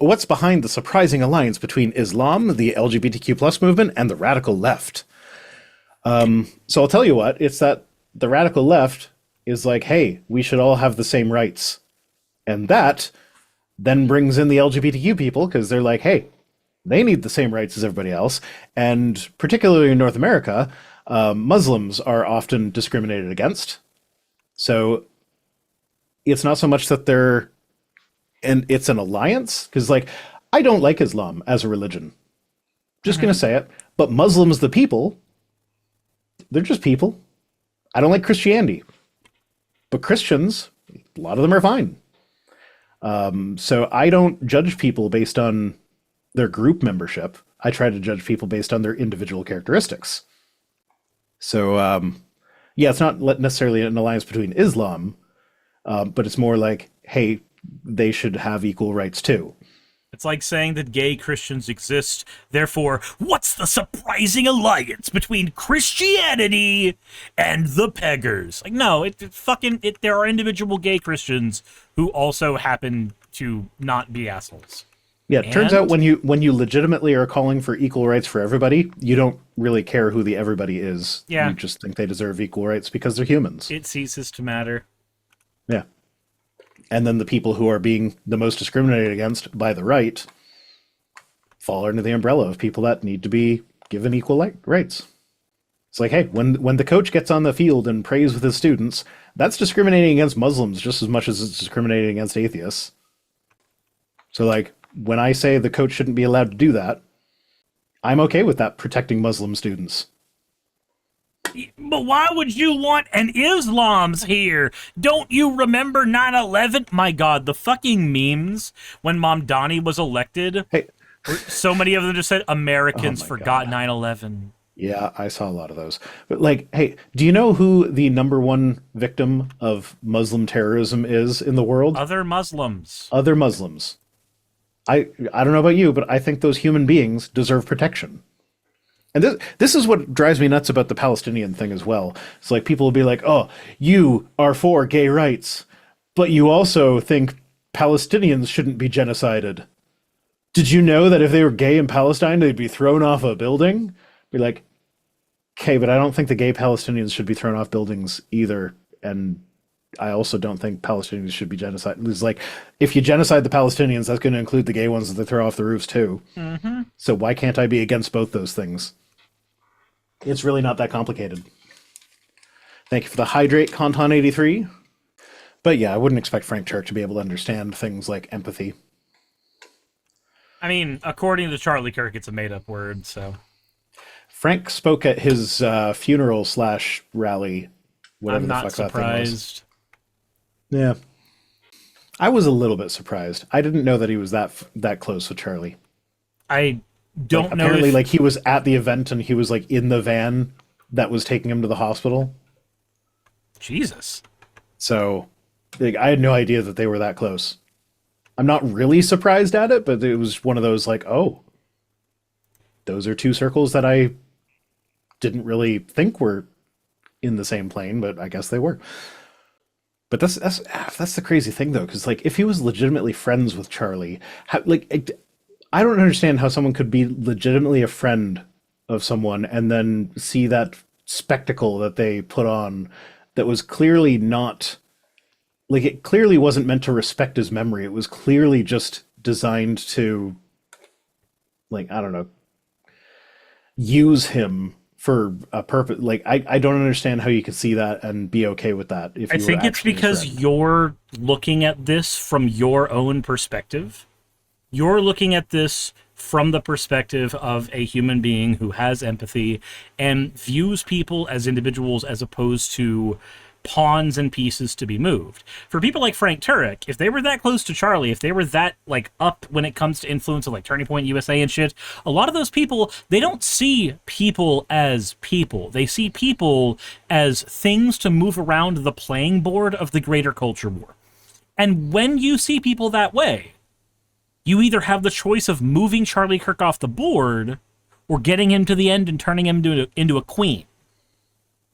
what's behind the surprising alliance between Islam, the LGBTQ plus movement, and the radical left? So I'll tell you what, it's that the radical left is like, hey, we should all have the same rights. And that then brings in the LGBTQ people because they're like, hey, they need the same rights as everybody else. And particularly in North America, Muslims are often discriminated against. So it's not so much that it's an alliance, because like, I don't like Islam as a religion. Just going to say it. But Muslims, the people, they're just people. I don't like Christianity. But Christians, a lot of them are fine. So I don't judge people based on their group membership. I try to judge people based on their individual characteristics. So, yeah, it's not necessarily an alliance between Islam, but it's more like, hey, they should have equal rights too. It's like saying that gay Christians exist, therefore, what's the surprising alliance between Christianity and the peggers? Like, no, there are individual gay Christians who also happen to not be assholes. Yeah, it turns out when you legitimately are calling for equal rights for everybody, you don't really care who the everybody is. Yeah. You just think they deserve equal rights because they're humans. It ceases to matter. Yeah. And then the people who are being the most discriminated against by the right fall under the umbrella of people that need to be given equal rights. It's like, hey, when the coach gets on the field and prays with his students, that's discriminating against Muslims just as much as it's discriminating against atheists. So, like, when I say the coach shouldn't be allowed to do that, I'm okay with that protecting Muslim students. But why would you want an Islam's here? Don't you remember 9/11? My God, the fucking memes when Mamdani was elected. Hey. So many of them just said Americans forgot 9/11. Yeah, I saw a lot of those. But like, hey, do you know who the #1 victim of Muslim terrorism is in the world? Other Muslims. Other Muslims. I don't know about you, but I think those human beings deserve protection. And this is what drives me nuts about the Palestinian thing as well. It's like people will be like, oh, you are for gay rights, but you also think Palestinians shouldn't be genocided. Did you know that if they were gay in Palestine, they'd be thrown off a building? Be like, okay, but I don't think the gay Palestinians should be thrown off buildings either. And I also don't think Palestinians should be genocided. It's like, if you genocide the Palestinians, that's going to include the gay ones that they throw off the roofs too. Mm-hmm. So why can't I be against both those things? It's really not that complicated. Thank you for the hydrate, Conton83. But yeah, I wouldn't expect Frank Turek to be able to understand things like empathy. I mean, according to Charlie Kirk, it's a made-up word, so... Frank spoke at his funeral/rally, whatever I'm the not fuck surprised. that thing was. Yeah. I was a little bit surprised. I didn't know that he was that close with Charlie. I don't know apparently, like, he was at the event and he was, like, in the van that was taking him to the hospital. Jesus. So, like, I had no idea that they were that close. I'm not really surprised at it, but it was one of those, like, oh, those are two circles that I didn't really think were in the same plane, but I guess they were. But that's the crazy thing, though, because, like, if he was legitimately friends with Charlie, I don't understand how someone could be legitimately a friend of someone and then see that spectacle that they put on that was clearly not, like, it clearly wasn't meant to respect his memory. It was clearly just designed to, like, I don't know, use him for a purpose. Like, I don't understand how you could see that and be okay with that. If you I think it's because you're looking at this from your own perspective. You're looking at this from the perspective of a human being who has empathy and views people as individuals as opposed to pawns and pieces to be moved. For people like Frank Turek, if they were that close to Charlie, if they were that, like, up when it comes to influence of, like, Turning Point USA and shit, a lot of those people, they don't see people as people. They see people as things to move around the playing board of the greater culture war. And when you see people that way, you either have the choice of moving Charlie Kirk off the board or getting him to the end and turning him into a queen.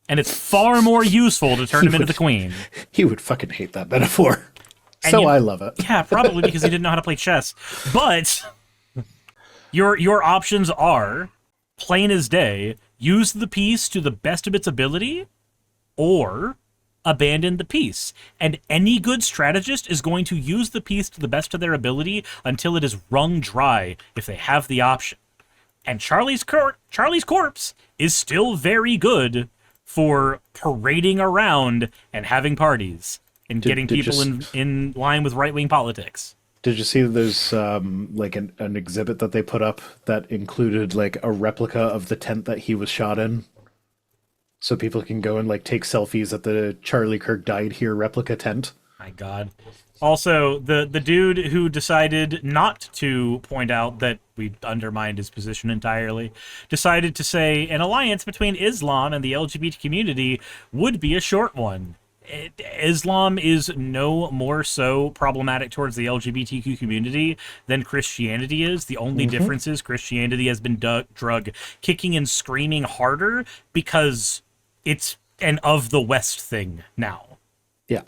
And it's far more useful to turn him into the queen. He would fucking hate that metaphor. So I love it. Yeah, probably because he didn't know how to play chess. But your options are, plain as day, use the piece to the best of its ability, or abandon the piece. And any good strategist is going to use the piece to the best of their ability until it is wrung dry, if they have the option. And Charlie's corpse is still very good for parading around and having parties and getting people in line with right-wing politics. Did you see that there's like an exhibit that they put up that included like a replica of the tent that he was shot in? So people can go and like take selfies at the Charlie Kirk died here replica tent. My God. Also, the dude who decided not to point out that we undermined his position entirely, decided to say an alliance between Islam and the LGBT community would be a short one. Islam is no more so problematic towards the LGBTQ community than Christianity is. The only difference is Christianity has been drug kicking and screaming harder because it's an of the West thing now. Yeah.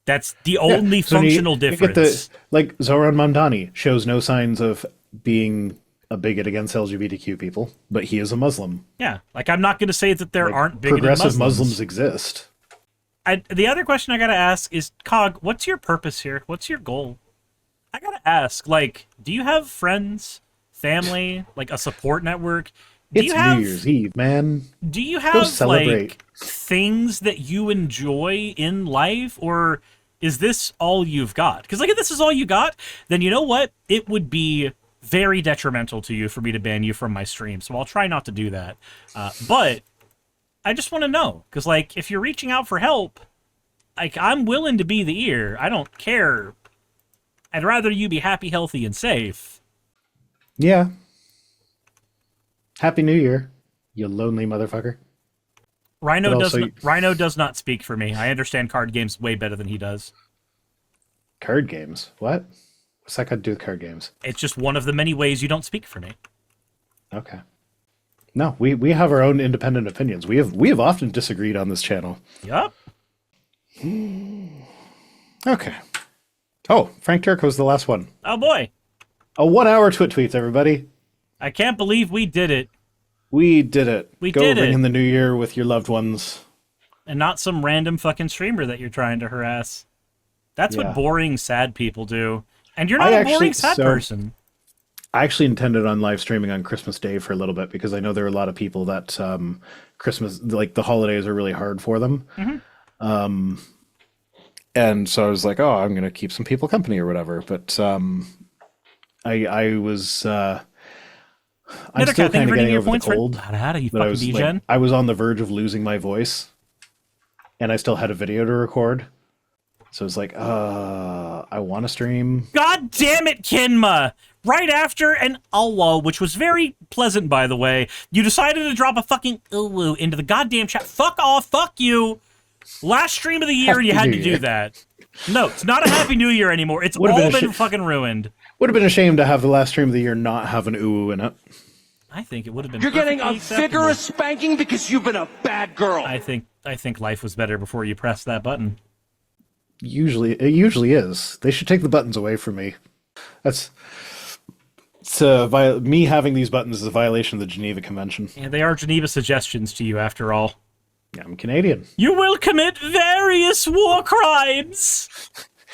That's the only functional difference. Like Zoran Mamdani shows no signs of being a bigot against LGBTQ people, but he is a Muslim. Yeah. Like, I'm not going to say that there aren't bigoted progressive Muslims exist. The other question I gotta ask is, Cog, what's your purpose here? What's your goal? I gotta ask, like, do you have friends, family, like a support network? It's New Year's Eve, man. Do you have, like, things that you enjoy in life, or is this all you've got? Because, like, if this is all you got, then you know what? It would be very detrimental to you for me to ban you from my stream, so I'll try not to do that. But I just want to know, because, like, if you're reaching out for help, like, I'm willing to be the ear. I don't care. I'd rather you be happy, healthy, and safe. Yeah. Happy New Year, you lonely motherfucker. Rhino does not speak for me. I understand card games way better than he does. Card games? What? What's that got to do with card games? It's just one of the many ways you don't speak for me. Okay. No, we have our own independent opinions. We have often disagreed on this channel. Yup. Okay. Oh, Frank Turek was the last one. Oh boy. A 1 hour twit tweets, everybody. I can't believe we did it. We did it. Go ring in the new year with your loved ones. And not some random fucking streamer that you're trying to harass. That's what boring, sad people do. And you're not a boring, sad person. I actually intended on live streaming on Christmas Day for a little bit because I know there are a lot of people that Christmas, like the holidays, are really hard for them. Mm-hmm. And so I was like, oh, I'm going to keep some people company or whatever. But I was, I'm still kind of getting over the cold. I was on the verge of losing my voice, and I still had a video to record. So I was like, I want to stream. God damn it, Kinma! Right after an Alwa, which was very pleasant, by the way, you decided to drop a fucking Uwu into the goddamn chat. Fuck off, fuck you! Last stream of the year, and you had to do that. No, it's not a Happy New Year anymore. It's all been fucking ruined. Would have been a shame to have the last stream of the year not have an Uwu in it. I think it would have been. You're getting a vigorous spanking because you've been a bad girl. I think life was better before you pressed that button. It usually is. They should take the buttons away from me. Me having these buttons is a violation of the Geneva Convention. Yeah, they are Geneva suggestions to you, after all. Yeah, I'm Canadian. You will commit various war crimes.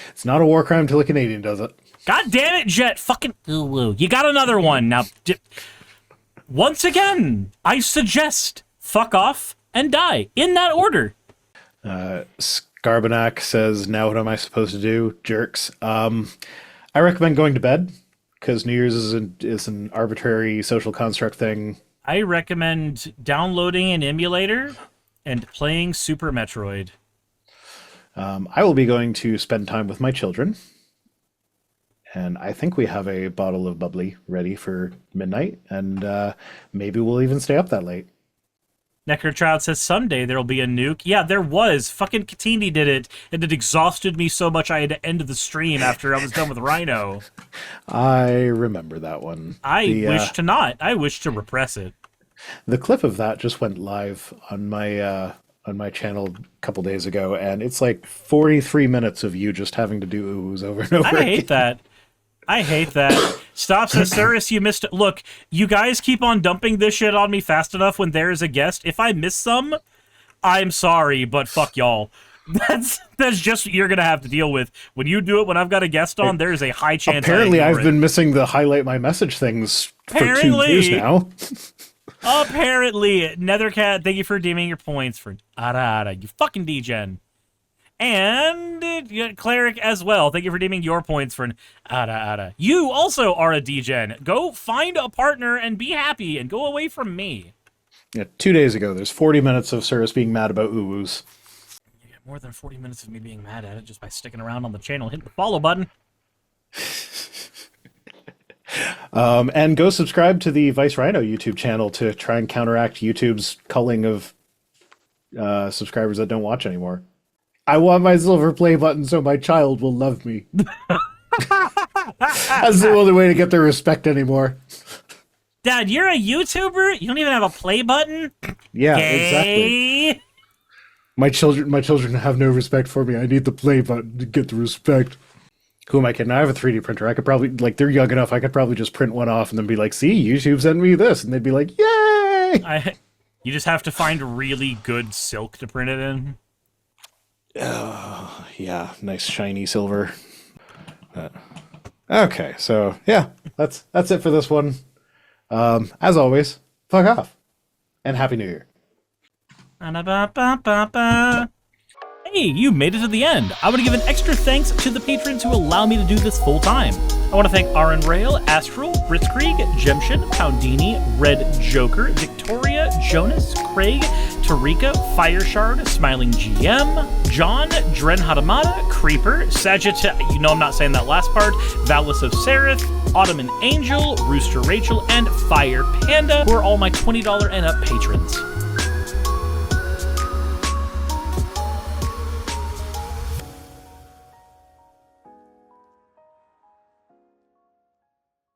It's not a war crime till a Canadian does it. God damn it, Jet! Fucking Uwu. You got another one now. Once again, I suggest fuck off and die in that order. Scarbonac says, now what am I supposed to do? Jerks. I recommend going to bed because New Year's is an arbitrary social construct thing. I recommend downloading an emulator and playing Super Metroid. I will be going to spend time with my children. And I think we have a bottle of bubbly ready for midnight. And maybe we'll even stay up that late. Necrochild says someday there'll be a nuke. Yeah, there was. Fucking Katini did it, and it exhausted me so much I had to end the stream after I was done with Rhino. I remember that one. I wish to not. I wish to repress it. The clip of that just went live on my on my channel a couple days ago, and it's like 43 minutes of you just having to do oohs over and over I hate that. I hate that. Stop says, Cirrus, you missed it. Look, you guys keep on dumping this shit on me fast enough when there is a guest. If I miss some, I'm sorry, but fuck y'all. That's just what you're going to have to deal with. When you do it when I've got a guest on, there is a high chance Apparently, I've been missing the highlight my message things for 2 years now. Apparently. Nethercat, thank you for redeeming your points for Ara, you fucking degen. And Cleric as well. Thank you for redeeming your points for an Ara. You also are a degen. Go find a partner and be happy and go away from me. Yeah, 2 days ago, there's 40 minutes of Cirrus being mad about oohs. You get more than 40 minutes of me being mad at it just by sticking around on the channel. Hit the follow button. And go subscribe to the Vice Rhino YouTube channel to try and counteract YouTube's culling of subscribers that don't watch anymore. I want my silver play button so my child will love me. That's the only way to get their respect anymore. Dad, you're a YouTuber? You don't even have a play button? Yeah, Gay. exactly. My children have no respect for me. I need the play button to get the respect. Who am I kidding? I have a 3D printer. I could probably, like, they're young enough, I could probably just print one off and then be like, see, YouTube sent me this. And they'd be like, yay! You just have to find really good silk to print it in. Yeah, nice shiny silver. Okay, so yeah, that's it for this one. As always, fuck off, and Happy New Year. Hey, you made it to the end. I want to give an extra thanks to the patrons who allow me to do this full time. I want to thank Aaron Rail, Astral, Britzkrieg, Jemshin, Poundini, Red Joker, Victoria, Jonas, Craig, Tarika, Fireshard, Smiling GM, John, Dren Hadamada, Creeper, Sagitta, you know I'm not saying that last part, Valis of Seraph, Ottoman Angel, Rooster Rachel, and Fire Panda, who are all my $20 and up patrons.